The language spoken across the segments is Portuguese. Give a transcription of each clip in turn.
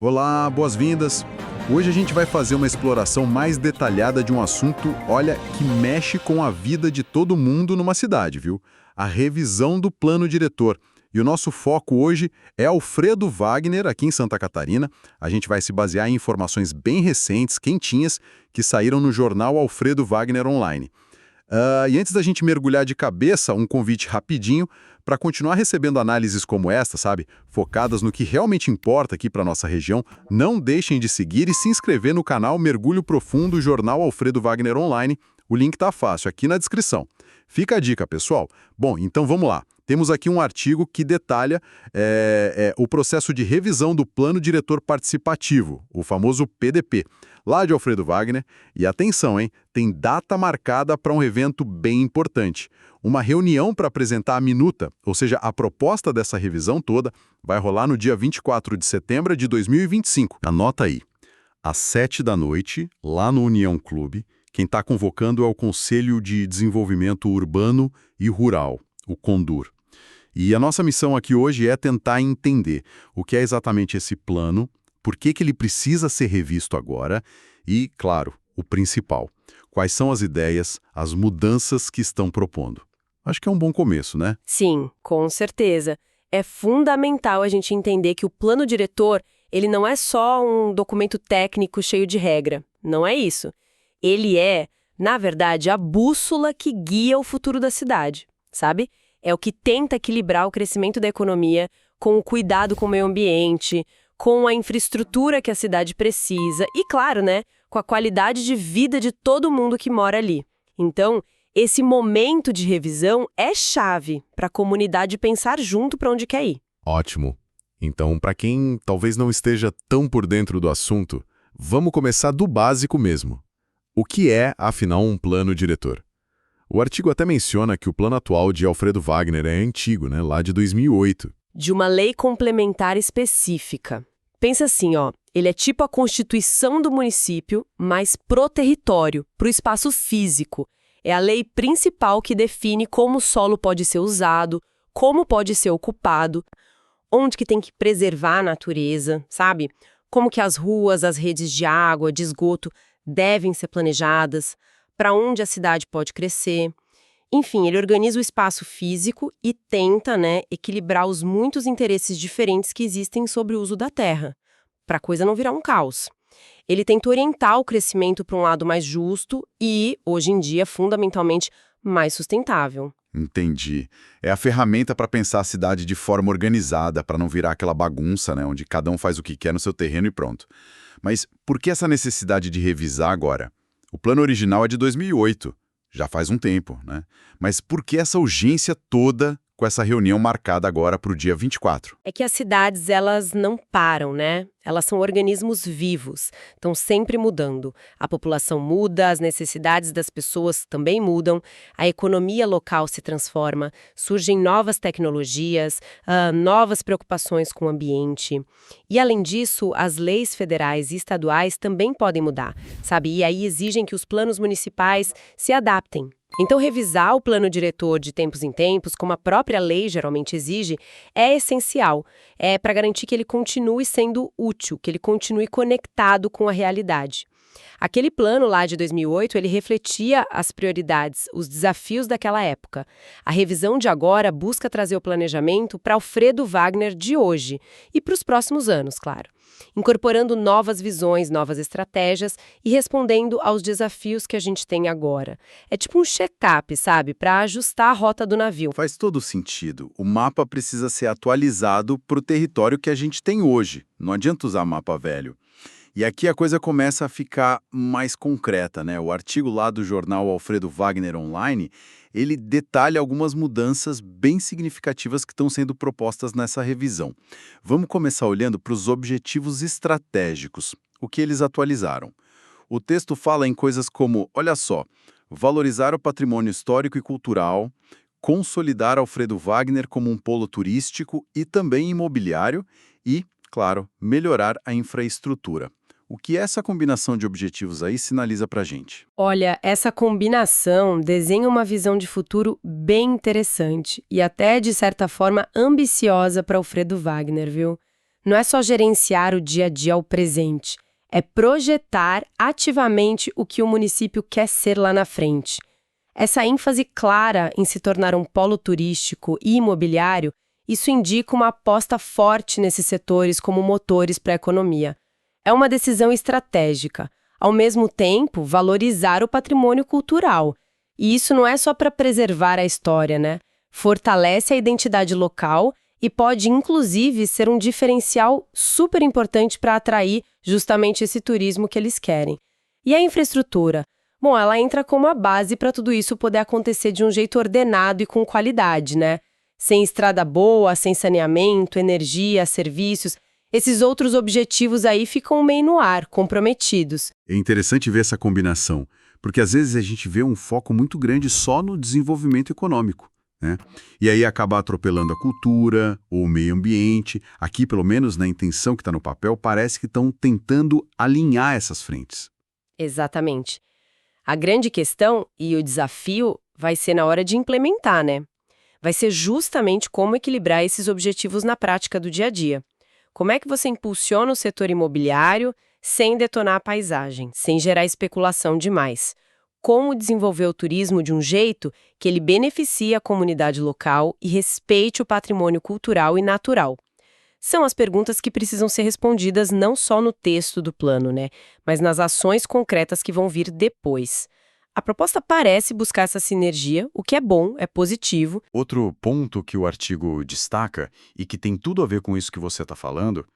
Olá, boas-vindas! Hoje a gente vai fazer uma exploração mais detalhada de um assunto, olha, que mexe com a vida de todo mundo numa cidade, viu? A revisão do plano diretor. E o nosso foco hoje é Alfredo Wagner, aqui em Santa Catarina. A gente vai se basear em informações bem recentes, quentinhas, que saíram no jornal Alfredo Wagner Online. E antes da gente mergulhar de cabeça, um convite rapidinho para continuar recebendo análises como esta, sabe? Focadas no que realmente importa aqui para nossa região. Não deixem de seguir e se inscrever no canal Mergulho Profundo Jornal Alfredo Wagner Online. O link tá fácil, aqui na descrição. Fica a dica, pessoal. Bom, então vamos lá. Temos aqui um artigo que detalha o processo de revisão do Plano Diretor Participativo, o famoso PDP, lá de Alfredo Wagner. E atenção, hein? Tem data marcada para um evento bem importante. Uma reunião para apresentar a minuta, ou seja, a proposta dessa revisão toda, vai rolar no dia 24 de setembro de 2025. Anota aí. Às 7 da noite, lá no União Clube, quem está convocando é o Conselho de Desenvolvimento Urbano e Rural, o CONDUR. E a nossa missão aqui hoje é tentar entender o que é exatamente esse plano, por que ele precisa ser revisto agora e, claro, o principal, quais são as ideias, as mudanças que estão propondo. Acho que é um bom começo, né? Sim, com certeza. É fundamental a gente entender que o plano diretor, ele não é só um documento técnico cheio de regra. Não é isso. Ele é, na verdade, a bússola que guia o futuro da cidade, sabe? É o que tenta equilibrar o crescimento da economia com o cuidado com o meio ambiente, com a infraestrutura que a cidade precisa e, claro, né, com a qualidade de vida de todo mundo que mora ali. Então, esse momento de revisão é chave para a comunidade pensar junto para onde quer ir. Ótimo. Então, para quem talvez não esteja tão por dentro do assunto, vamos começar do básico mesmo. O que é, afinal, um plano diretor? O artigo até menciona que o plano atual de Alfredo Wagner é antigo, né, lá de 2008. De uma lei complementar específica. Pensa assim, ó, ele é tipo a constituição do município, mas pro território, pro espaço físico. É a lei principal que define como o solo pode ser usado, como pode ser ocupado, onde que tem que preservar a natureza, sabe? Como que as ruas, as redes de água, de esgoto devem ser planejadas, para onde a cidade pode crescer. Enfim, ele organiza o espaço físico e tenta, né, equilibrar os muitos interesses diferentes que existem sobre o uso da terra, para a coisa não virar um caos. Ele tenta orientar o crescimento para um lado mais justo e, hoje em dia, fundamentalmente, mais sustentável. Entendi. É a ferramenta para pensar a cidade de forma organizada, para não virar aquela bagunça, né, onde cada um faz o que quer no seu terreno e pronto. Mas por que essa necessidade de revisar agora? O plano original é de 2008, já faz um tempo, né? Mas por que essa urgência toda com essa reunião marcada agora para o dia 24? É que as cidades, elas não param, né? Elas são organismos vivos, estão sempre mudando. A população muda, as necessidades das pessoas também mudam, a economia local se transforma, surgem novas tecnologias, novas preocupações com o ambiente. E, além disso, as leis federais e estaduais também podem mudar, sabe? E aí exigem que os planos municipais se adaptem. Então, revisar o plano diretor de tempos em tempos, como a própria lei geralmente exige, é essencial. É para garantir que ele continue sendo útil, que ele continue conectado com a realidade. Aquele plano lá de 2008, ele refletia as prioridades, os desafios daquela época. A revisão de agora busca trazer o planejamento para Alfredo Wagner de hoje e para os próximos anos, claro. Incorporando novas visões, novas estratégias e respondendo aos desafios que a gente tem agora. É tipo um check-up, sabe? Para ajustar a rota do navio. Faz todo sentido. O mapa precisa ser atualizado para o território que a gente tem hoje. Não adianta usar mapa velho. E aqui a coisa começa a ficar mais concreta, né? O artigo lá do jornal Alfredo Wagner Online, ele detalha algumas mudanças bem significativas que estão sendo propostas nessa revisão. Vamos começar olhando para os objetivos estratégicos, o que eles atualizaram. O texto fala em coisas como, olha só, valorizar o patrimônio histórico e cultural, consolidar Alfredo Wagner como um polo turístico e também imobiliário e, claro, melhorar a infraestrutura. O que essa combinação de objetivos aí sinaliza pra gente? Olha, essa combinação desenha uma visão de futuro bem interessante e até, de certa forma, ambiciosa para Alfredo Wagner, viu? Não é só gerenciar o dia a dia ao presente, é projetar ativamente o que o município quer ser lá na frente. Essa ênfase clara em se tornar um polo turístico e imobiliário, isso indica uma aposta forte nesses setores como motores para a economia. É uma decisão estratégica. Ao mesmo tempo, valorizar o patrimônio cultural. E isso não é só para preservar a história, né? Fortalece a identidade local e pode, inclusive, ser um diferencial super importante para atrair justamente esse turismo que eles querem. E a infraestrutura? Bom, ela entra como a base para tudo isso poder acontecer de um jeito ordenado e com qualidade, né? Sem estrada boa, sem saneamento, energia, serviços, esses outros objetivos aí ficam meio no ar, comprometidos. É interessante ver essa combinação, porque às vezes a gente vê um foco muito grande só no desenvolvimento econômico, né? E aí acaba atropelando a cultura, ou o meio ambiente. Aqui, pelo menos na intenção que está no papel, parece que estão tentando alinhar essas frentes. Exatamente. A grande questão e o desafio vai ser na hora de implementar, né? Vai ser justamente como equilibrar esses objetivos na prática do dia a dia. Como é que você impulsiona o setor imobiliário sem detonar a paisagem, sem gerar especulação demais? Como desenvolver o turismo de um jeito que ele beneficie a comunidade local e respeite o patrimônio cultural e natural? São as perguntas que precisam ser respondidas não só no texto do plano, né, mas nas ações concretas que vão vir depois. A proposta parece buscar essa sinergia, o que é bom, é positivo. Outro ponto que o artigo destaca, e que tem tudo a ver com isso que você está falando,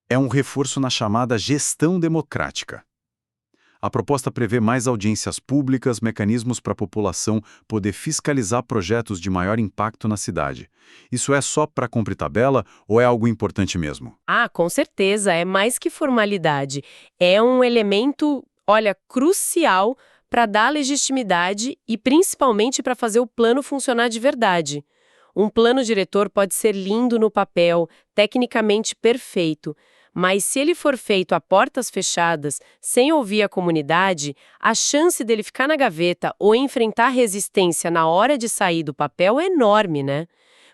é um reforço na chamada gestão democrática. A proposta prevê mais audiências públicas, mecanismos para a população poder fiscalizar projetos de maior impacto na cidade. Isso é só para cumprir tabela ou é algo importante mesmo? Ah, com certeza, é mais que formalidade. É um elemento, olha, crucial para dar legitimidade e principalmente para fazer o plano funcionar de verdade. Um plano diretor pode ser lindo no papel, tecnicamente perfeito, mas se ele for feito a portas fechadas, sem ouvir a comunidade, a chance dele ficar na gaveta ou enfrentar resistência na hora de sair do papel é enorme, né?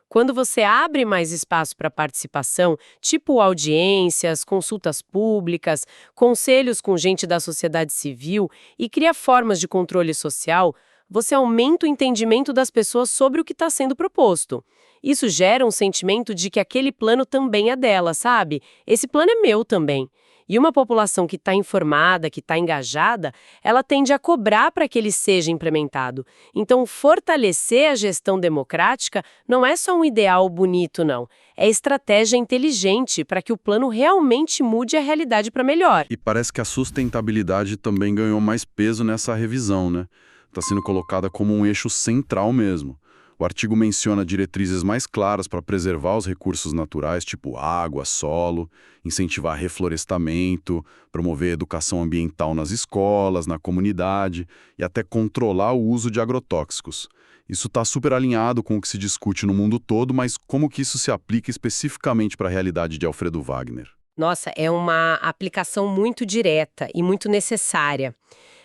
Quando você abre mais espaço para participação, tipo audiências, consultas públicas, conselhos com gente da sociedade civil e cria formas de controle social, você aumenta o entendimento das pessoas sobre o que está sendo proposto. Isso gera um sentimento de que aquele plano também é dela, sabe? Esse plano é meu também. E uma população que está informada, que está engajada, ela tende a cobrar para que ele seja implementado. Então, fortalecer a gestão democrática não é só um ideal bonito, não. É estratégia inteligente para que o plano realmente mude a realidade para melhor. E parece que a sustentabilidade também ganhou mais peso nessa revisão, né? Está sendo colocada como um eixo central mesmo. O artigo menciona diretrizes mais claras para preservar os recursos naturais, tipo água, solo, incentivar reflorestamento, promover educação ambiental nas escolas, na comunidade e até controlar o uso de agrotóxicos. Isso está super alinhado com o que se discute no mundo todo, mas como que isso se aplica especificamente para a realidade de Alfredo Wagner? Nossa, é uma aplicação muito direta e muito necessária.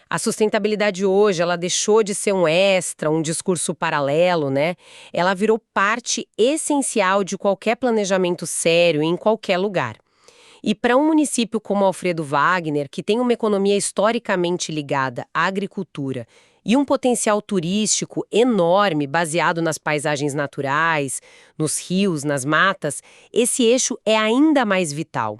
A sustentabilidade hoje, ela deixou de ser um extra, um discurso paralelo, né? Ela virou parte essencial de qualquer planejamento sério em qualquer lugar. E para um município como Alfredo Wagner, que tem uma economia historicamente ligada à agricultura e um potencial turístico enorme baseado nas paisagens naturais, nos rios, nas matas, esse eixo é ainda mais vital.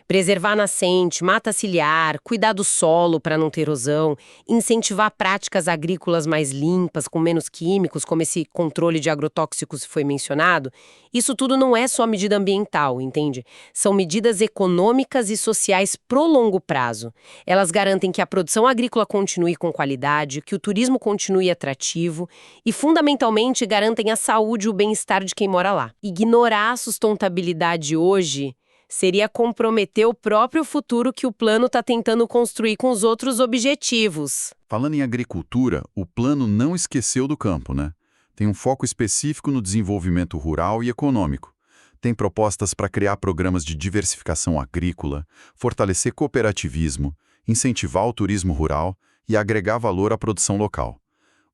Preservar nascente, mata ciliar, cuidar do solo para não ter erosão, incentivar práticas agrícolas mais limpas, com menos químicos, como esse controle de agrotóxicos foi mencionado, isso tudo não é só medida ambiental, entende? São medidas econômicas e sociais pro longo prazo. Elas garantem que a produção agrícola continue com qualidade, que o turismo continue atrativo e, fundamentalmente, garantem a saúde e o bem-estar de quem mora lá. Ignorar a sustentabilidade hoje seria comprometer o próprio futuro que o plano está tentando construir com os outros objetivos. Falando em agricultura, o plano não esqueceu do campo, né? Tem um foco específico no desenvolvimento rural e econômico. Tem propostas para criar programas de diversificação agrícola, fortalecer cooperativismo, incentivar o turismo rural e agregar valor à produção local.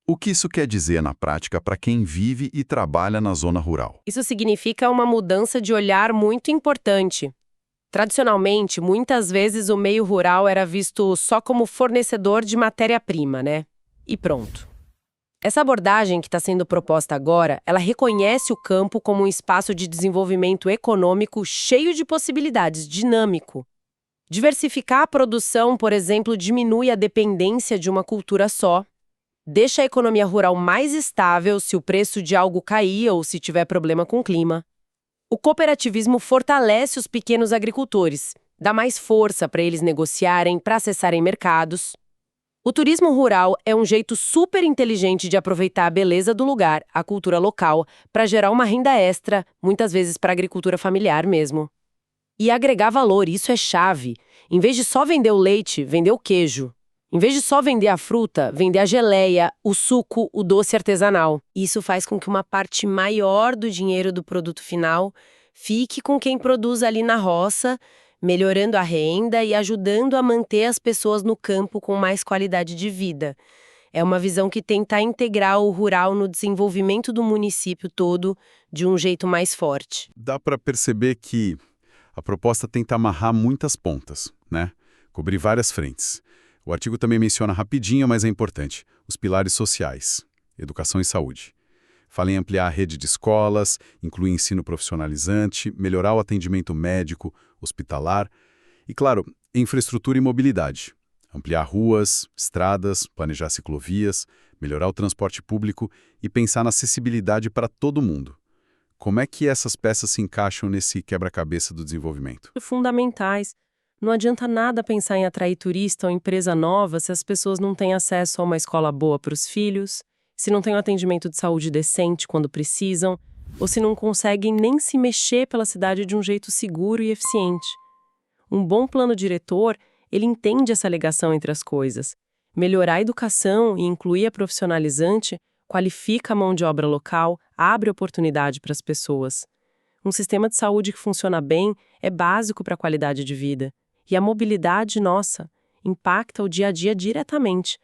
O que isso quer dizer na prática para quem vive e trabalha na zona rural? Isso significa uma mudança de olhar muito importante. Tradicionalmente, muitas vezes o meio rural era visto só como fornecedor de matéria-prima, né? E pronto. Essa abordagem que está sendo proposta agora, ela reconhece o campo como um espaço de desenvolvimento econômico cheio de possibilidades, dinâmico. Diversificar a produção, por exemplo, diminui a dependência de uma cultura só, deixa a economia rural mais estável se o preço de algo cair ou se tiver problema com o clima. O cooperativismo fortalece os pequenos agricultores, dá mais força para eles negociarem, para acessarem mercados. O turismo rural é um jeito super inteligente de aproveitar a beleza do lugar, a cultura local, para gerar uma renda extra, muitas vezes para a agricultura familiar mesmo. E agregar valor, isso é chave. Em vez de só vender o leite, vender o queijo. Em vez de só vender a fruta, vender a geleia, o suco, o doce artesanal. Isso faz com que uma parte maior do dinheiro do produto final fique com quem produz ali na roça, melhorando a renda e ajudando a manter as pessoas no campo com mais qualidade de vida. É uma visão que tenta integrar o rural no desenvolvimento do município todo de um jeito mais forte. Dá para perceber que a proposta tenta amarrar muitas pontas, né? Cobrir várias frentes. O artigo também menciona rapidinho, mas é importante, os pilares sociais, educação e saúde. Fala em ampliar a rede de escolas, incluir ensino profissionalizante, melhorar o atendimento médico, hospitalar e, claro, infraestrutura e mobilidade. Ampliar ruas, estradas, planejar ciclovias, melhorar o transporte público e pensar na acessibilidade para todo mundo. Como é que essas peças se encaixam nesse quebra-cabeça do desenvolvimento? Fundamentais. Não adianta nada pensar em atrair turista ou empresa nova se as pessoas não têm acesso a uma escola boa para os filhos, se não têm um atendimento de saúde decente quando precisam, ou se não conseguem nem se mexer pela cidade de um jeito seguro e eficiente. Um bom plano diretor, ele entende essa ligação entre as coisas. Melhorar a educação e incluir a profissionalizante qualifica a mão de obra local, abre oportunidade para as pessoas. Um sistema de saúde que funciona bem é básico para a qualidade de vida. E a mobilidade nossa impacta o dia a dia diretamente.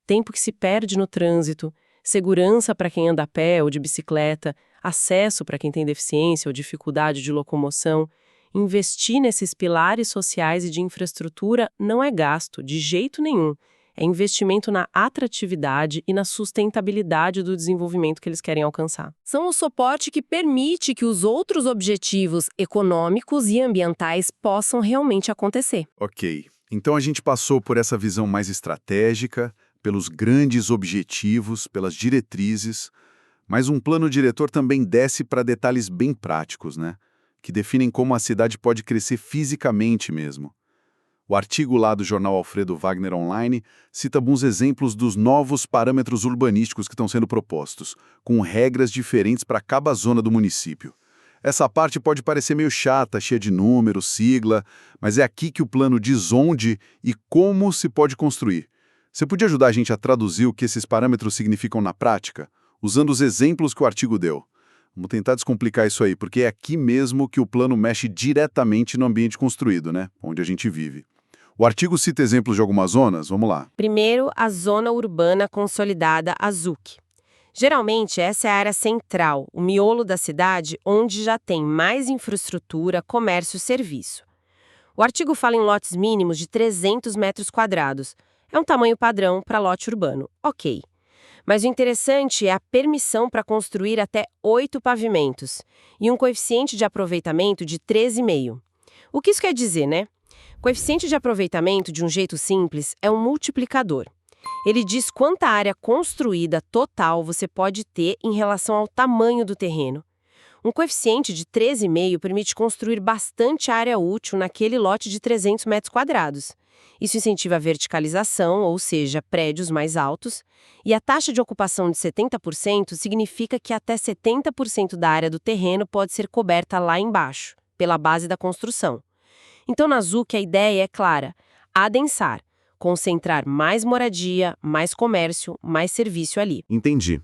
Tempo que se perde no trânsito, segurança para quem anda a pé ou de bicicleta, acesso para quem tem deficiência ou dificuldade de locomoção. Investir nesses pilares sociais e de infraestrutura não é gasto, de jeito nenhum. É investimento na atratividade e na sustentabilidade do desenvolvimento que eles querem alcançar. São o suporte que permite que os outros objetivos econômicos e ambientais possam realmente acontecer. Ok, então a gente passou por essa visão mais estratégica, pelos grandes objetivos, pelas diretrizes, mas um plano diretor também desce para detalhes bem práticos, né? Que definem como a cidade pode crescer fisicamente mesmo. O artigo lá do jornal Alfredo Wagner Online cita alguns exemplos dos novos parâmetros urbanísticos que estão sendo propostos, com regras diferentes para cada zona do município. Essa parte pode parecer meio chata, cheia de números, sigla, mas é aqui que o plano diz onde e como se pode construir. Você podia ajudar a gente a traduzir o que esses parâmetros significam na prática, usando os exemplos que o artigo deu? Vamos tentar descomplicar isso aí, porque é aqui mesmo que o plano mexe diretamente no ambiente construído, né? Onde a gente vive. O artigo cita exemplos de algumas zonas, vamos lá. Primeiro, a Zona Urbana Consolidada, a ZUC. Geralmente, essa é a área central, o miolo da cidade, onde já tem mais infraestrutura, comércio e serviço. O artigo fala em lotes mínimos de 300 metros quadrados. É um tamanho padrão para lote urbano, ok. Mas o interessante é a permissão para construir até 8 pavimentos e um coeficiente de aproveitamento de 13,5. O que isso quer dizer, né? Coeficiente de aproveitamento, de um jeito simples, é um multiplicador. Ele diz quanta área construída total você pode ter em relação ao tamanho do terreno. Um coeficiente de 13,5 permite construir bastante área útil naquele lote de 300 metros quadrados. Isso incentiva a verticalização, ou seja, prédios mais altos, e a taxa de ocupação de 70% significa que até 70% da área do terreno pode ser coberta lá embaixo, pela base da construção. Então, na ZUC, a ideia é clara: adensar, concentrar mais moradia, mais comércio, mais serviço ali. Entendi.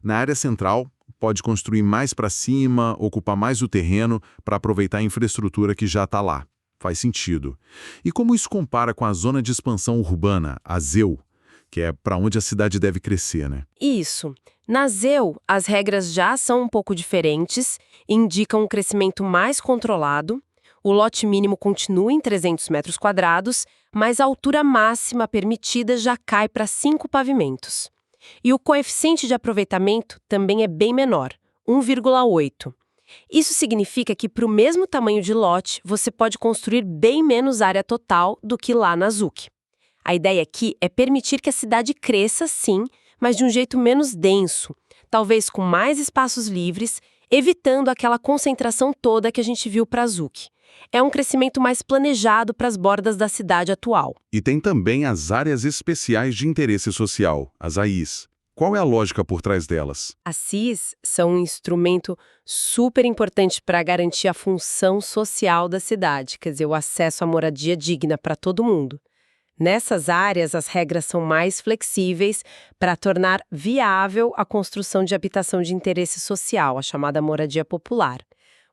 Na área central, pode construir mais para cima, ocupar mais o terreno para aproveitar a infraestrutura que já está lá. Faz sentido. E como isso compara com a zona de expansão urbana, a ZEU, que é para onde a cidade deve crescer, né? Isso. Na ZEU, as regras já são um pouco diferentes, indicam um crescimento mais controlado. O lote mínimo continua em 300 metros quadrados, mas a altura máxima permitida já cai para 5 pavimentos. E o coeficiente de aproveitamento também é bem menor, 1,8. Isso significa que, para o mesmo tamanho de lote, você pode construir bem menos área total do que lá na ZUC. A ideia aqui é permitir que a cidade cresça, sim, mas de um jeito menos denso, talvez com mais espaços livres, evitando aquela concentração toda que a gente viu para a ZUC. É um crescimento mais planejado para as bordas da cidade atual. E tem também as áreas especiais de interesse social, as AIs. Qual é a lógica por trás delas? As CIS são um instrumento super importante para garantir a função social da cidade, quer dizer, o acesso à moradia digna para todo mundo. Nessas áreas, as regras são mais flexíveis para tornar viável a construção de habitação de interesse social, a chamada moradia popular.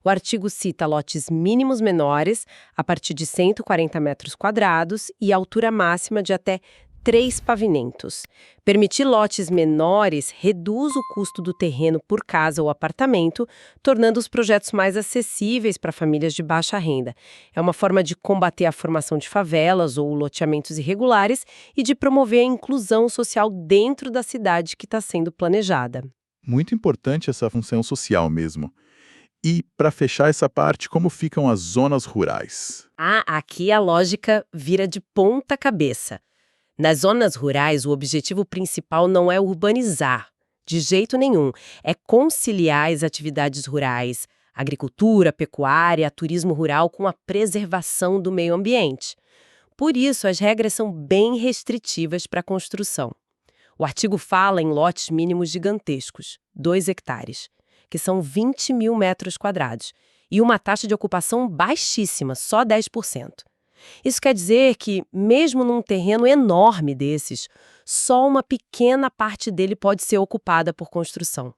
O artigo cita lotes mínimos menores, a partir de 140 metros quadrados, e altura máxima de até 3 pavimentos. Permitir lotes menores reduz o custo do terreno por casa ou apartamento, tornando os projetos mais acessíveis para famílias de baixa renda. É uma forma de combater a formação de favelas ou loteamentos irregulares e de promover a inclusão social dentro da cidade que está sendo planejada. Muito importante essa função social mesmo. E, para fechar essa parte, como ficam as zonas rurais? Aqui a lógica vira de ponta cabeça. Nas zonas rurais, o objetivo principal não é urbanizar, de jeito nenhum. É conciliar as atividades rurais, agricultura, pecuária, turismo rural com a preservação do meio ambiente. Por isso, as regras são bem restritivas para a construção. O artigo fala em lotes mínimos gigantescos, 2 hectares, que são 20 mil metros quadrados, e uma taxa de ocupação baixíssima, só 10%. Isso quer dizer que, mesmo num terreno enorme desses, só uma pequena parte dele pode ser ocupada por construção.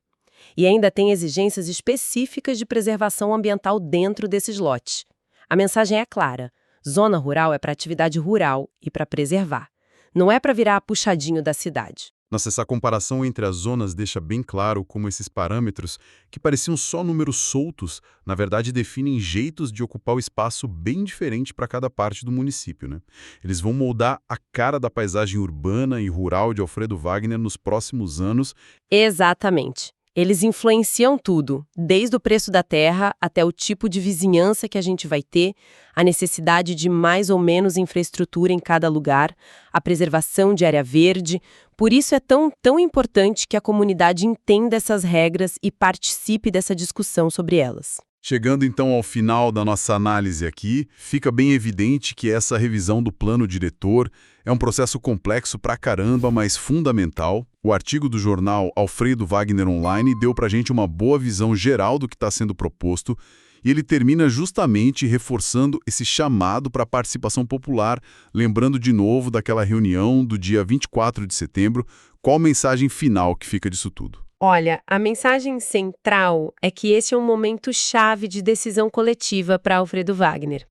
E ainda tem exigências específicas de preservação ambiental dentro desses lotes. A mensagem é clara: zona rural é para atividade rural e para preservar. Não é para virar puxadinho da cidade. Nossa, essa comparação entre as zonas deixa bem claro como esses parâmetros, que pareciam só números soltos, na verdade definem jeitos de ocupar o espaço bem diferente para cada parte do município, né? Eles vão moldar a cara da paisagem urbana e rural de Alfredo Wagner nos próximos anos. Exatamente. Eles influenciam tudo, desde o preço da terra até o tipo de vizinhança que a gente vai ter, a necessidade de mais ou menos infraestrutura em cada lugar, a preservação de área verde. Por isso é tão importante que a comunidade entenda essas regras e participe dessa discussão sobre elas. Chegando então ao final da nossa análise aqui, fica bem evidente que essa revisão do plano diretor é um processo complexo pra caramba, mas fundamental. O artigo do jornal Alfredo Wagner Online deu pra gente uma boa visão geral do que está sendo proposto, e ele termina justamente reforçando esse chamado para a participação popular, lembrando de novo daquela reunião do dia 24 de setembro. Qual a mensagem final que fica disso tudo? Olha, a mensagem central é que esse é um momento chave de decisão coletiva para Alfredo Wagner.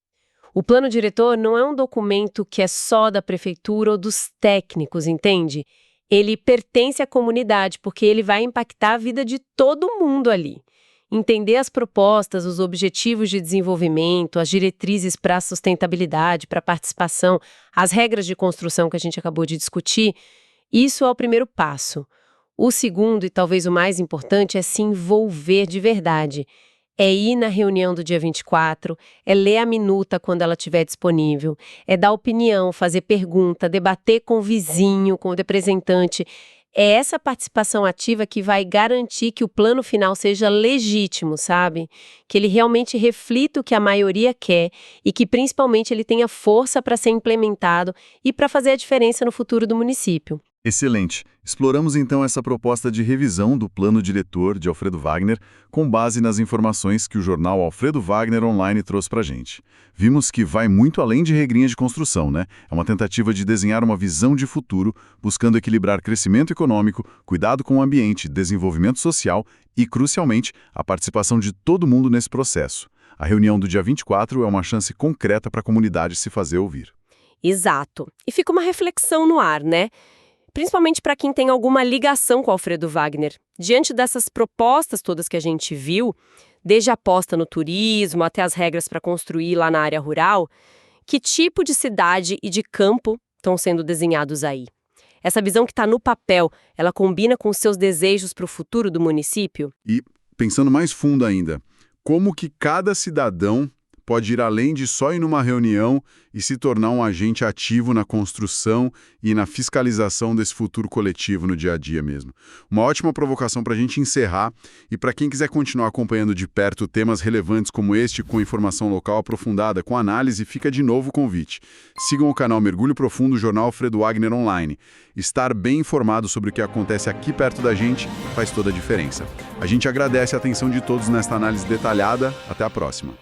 O plano diretor não é um documento que é só da prefeitura ou dos técnicos, entende? Ele pertence à comunidade porque ele vai impactar a vida de todo mundo ali. Entender as propostas, os objetivos de desenvolvimento, as diretrizes para a sustentabilidade, para a participação, as regras de construção que a gente acabou de discutir, isso é o primeiro passo. O segundo, e talvez o mais importante, é se envolver de verdade. É ir na reunião do dia 24, é ler a minuta quando ela estiver disponível, é dar opinião, fazer pergunta, debater com o vizinho, com o representante. É essa participação ativa que vai garantir que o plano final seja legítimo, sabe? Que ele realmente reflita o que a maioria quer e que, principalmente, ele tenha força para ser implementado e para fazer a diferença no futuro do município. Excelente. Exploramos então essa proposta de revisão do plano diretor de Alfredo Wagner com base nas informações que o jornal Alfredo Wagner Online trouxe pra gente. Vimos que vai muito além de regrinhas de construção, né? É uma tentativa de desenhar uma visão de futuro, buscando equilibrar crescimento econômico, cuidado com o ambiente, desenvolvimento social e, crucialmente, a participação de todo mundo nesse processo. A reunião do dia 24 é uma chance concreta para a comunidade se fazer ouvir. Exato. E fica uma reflexão no ar, né? principalmente para quem tem alguma ligação com Alfredo Wagner. Diante dessas propostas todas que a gente viu, desde a aposta no turismo até as regras para construir lá na área rural, que tipo de cidade e de campo estão sendo desenhados aí? Essa visão que está no papel, ela combina com os seus desejos para o futuro do município? E, pensando mais fundo ainda, como que cada cidadão pode ir além de só ir numa reunião e se tornar um agente ativo na construção e na fiscalização desse futuro coletivo no dia a dia mesmo. Uma ótima provocação para a gente encerrar e para quem quiser continuar acompanhando de perto temas relevantes como este, com informação local aprofundada, com análise, fica de novo o convite. Sigam o canal Mergulho Profundo, Jornal Alfredo Wagner Online. Estar bem informado sobre o que acontece aqui perto da gente faz toda a diferença. A gente agradece a atenção de todos nesta análise detalhada. Até a próxima.